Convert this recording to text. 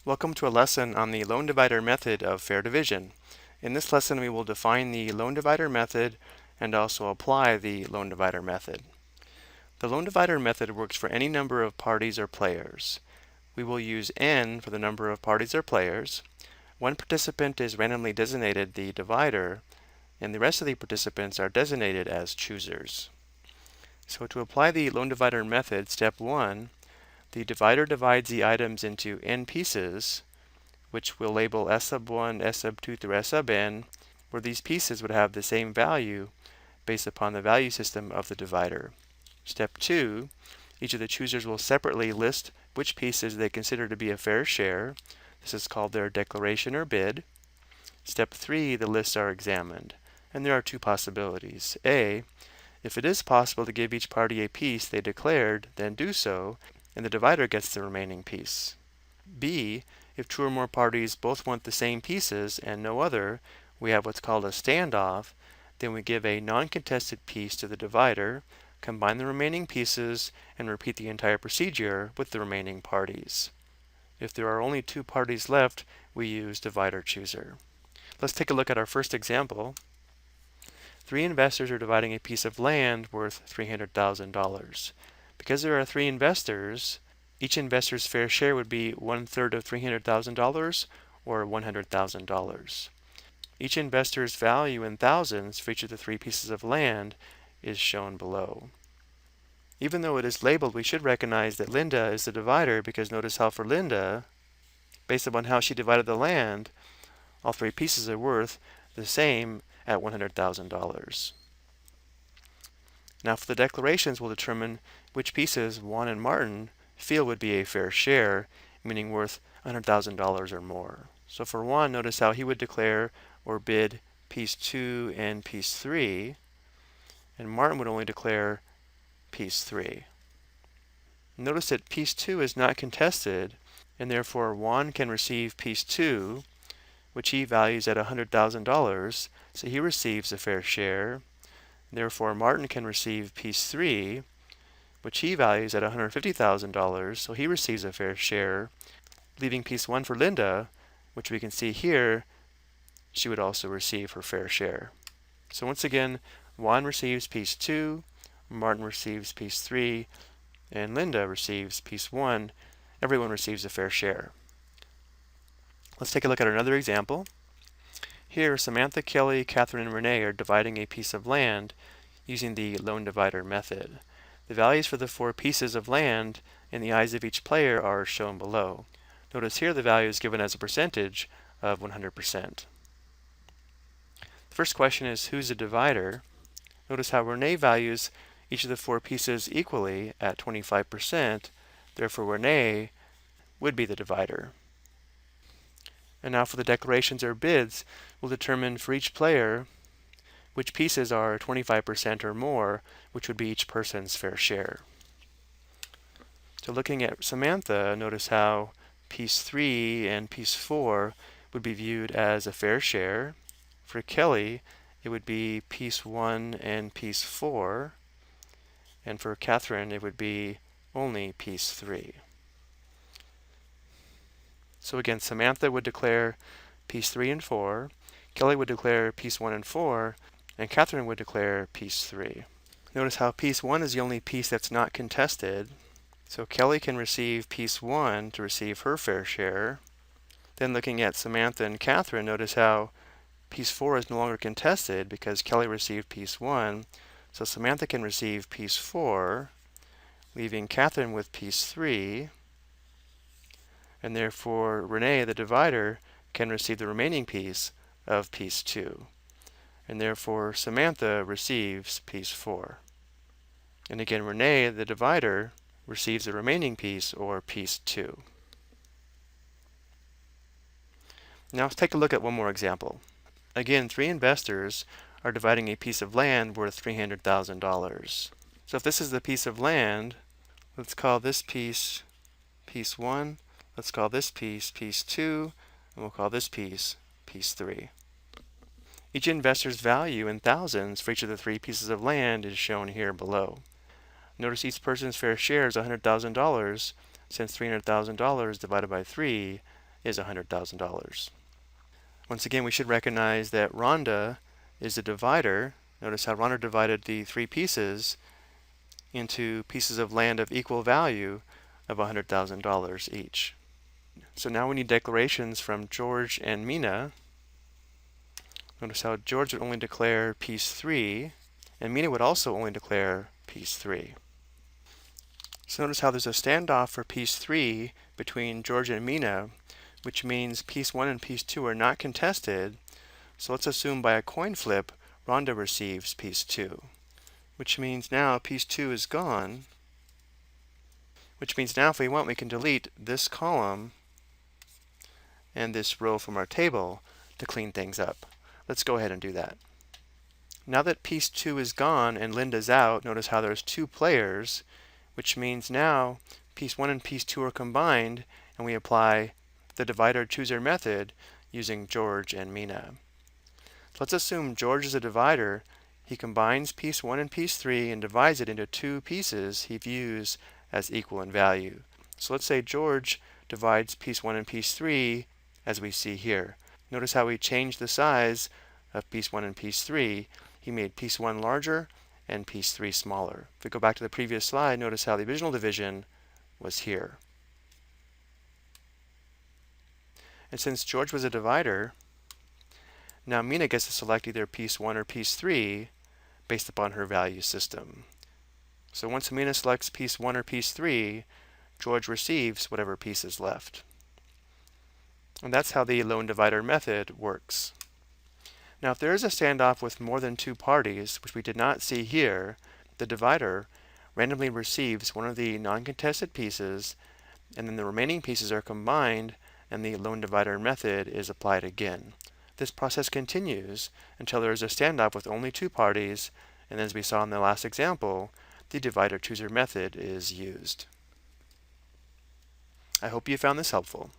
Welcome to a lesson on the loan divider method of fair division. In this lesson, we will define the loan divider method and also apply the loan divider method. The loan divider method works for any number of parties or players. We will use n for the number of parties or players. One participant is randomly designated the divider, and the rest of the participants are designated as choosers. So to apply the loan divider method, step 1, the divider divides the items into n pieces, which we'll label S sub 1, S sub 2 through S sub n, where these pieces would have the same value based upon the value system of the divider. Step 2, each of the choosers will separately list which pieces they consider to be a fair share. This is called their declaration or bid. Step 3, the lists are examined, and there are two possibilities. A, if it is possible to give each party a piece they declared, then do so, and the divider gets the remaining piece. B, if two or more parties both want the same pieces and no other, we have what's called a standoff. Then we give a non-contested piece to the divider, combine the remaining pieces, and repeat the entire procedure with the remaining parties. If there are only two parties left, we use divider chooser. Let's take a look at our first example. Three investors are dividing a piece of land worth $300,000. Because there are three investors, each investor's fair share would be 1/3 of $300,000 or $100,000. Each investor's value in thousands for each of the three pieces of land is shown below. Even though it is labeled, we should recognize that Linda is the divider, because notice how for Linda, based upon how she divided the land, all three pieces are worth the same at $100,000. Now for the declarations, we'll determine which pieces Juan and Martin feel would be a fair share, meaning worth $100,000 or more. So for Juan, notice how he would declare or bid piece 2 and piece 3, and Martin would only declare piece 3. Notice that piece 2 is not contested, and therefore Juan can receive piece 2, which he values at $100,000, so he receives a fair share. Therefore, Martin can receive piece 3, which he values at $150,000, so he receives a fair share, leaving piece 1 for Linda, which we can see here, she would also receive her fair share. So once again, Juan receives piece 2, Martin receives piece 3, and Linda receives piece 1. Everyone receives a fair share. Let's take a look at another example. Here, Samantha, Kelly, Catherine, and Renee are dividing a piece of land using the loan divider method. The values for the four pieces of land in the eyes of each player are shown below. Notice here the value is given as a percentage of 100%. The first question is, who's the divider? Notice how Renee values each of the four pieces equally at 25%, therefore Renee would be the divider. And now for the declarations or bids, we'll determine for each player which pieces are 25% or more, which would be each person's fair share. So looking at Samantha, notice how piece 3 and piece 4 would be viewed as a fair share. For Kelly, it would be piece 1 and piece 4. And for Catherine, it would be only piece 3. So again, Samantha would declare piece 3 and 4, Kelly would declare piece 1 and 4, and Catherine would declare piece 3. Notice how piece 1 is the only piece that's not contested, so Kelly can receive piece 1 to receive her fair share. Then looking at Samantha and Catherine, notice how piece 4 is no longer contested because Kelly received piece 1, so Samantha can receive piece 4, leaving Catherine with piece 3, and therefore Renee, the divider, can receive the remaining piece of piece 2. And therefore Samantha receives piece 4. And again, Renee, the divider, receives the remaining piece, or piece 2. Now let's take a look at one more example. Again, three investors are dividing a piece of land worth $300,000. So if this is the piece of land, let's call this piece piece 1. Let's call this piece piece 2, and we'll call this piece piece 3. Each investor's value in thousands for each of the three pieces of land is shown here below. Notice each person's fair share is $100,000, since $300,000 divided by 3 is $100,000. Once again, we should recognize that Rhonda is a divider. Notice how Rhonda divided the three pieces into pieces of land of equal value of $100,000 each. So now we need declarations from George and Mina. Notice how George would only declare piece 3, and Mina would also only declare piece 3. So notice how there's a standoff for piece 3 between George and Mina, which means piece 1 and piece 2 are not contested. So let's assume by a coin flip, Rhonda receives piece 2, which means now piece 2 is gone, which means now if we want, we can delete this column and this row from our table to clean things up. Let's go ahead and do that. Now that piece 2 is gone and Linda's out, notice how there's 2 players, which means now piece 1 and piece 2 are combined, and we apply the divider chooser method using George and Mina. Let's assume George is a divider. He combines piece 1 and piece 3 and divides it into 2 pieces he views as equal in value. So let's say George divides piece 1 and piece 3 as we see here. Notice how we changed the size of piece 1 and piece 3. He made piece 1 larger and piece 3 smaller. If we go back to the previous slide, notice how the original division was here. And since George was a divider, now Mina gets to select either piece 1 or piece 3 based upon her value system. So once Mina selects piece 1 or piece 3, George receives whatever piece is left. And that's how the lone divider method works. Now if there is a standoff with more than 2 parties, which we did not see here, the divider randomly receives one of the non-contested pieces, and then the remaining pieces are combined and the lone divider method is applied again. This process continues until there is a standoff with only 2 parties, and as we saw in the last example, the divider chooser method is used. I hope you found this helpful.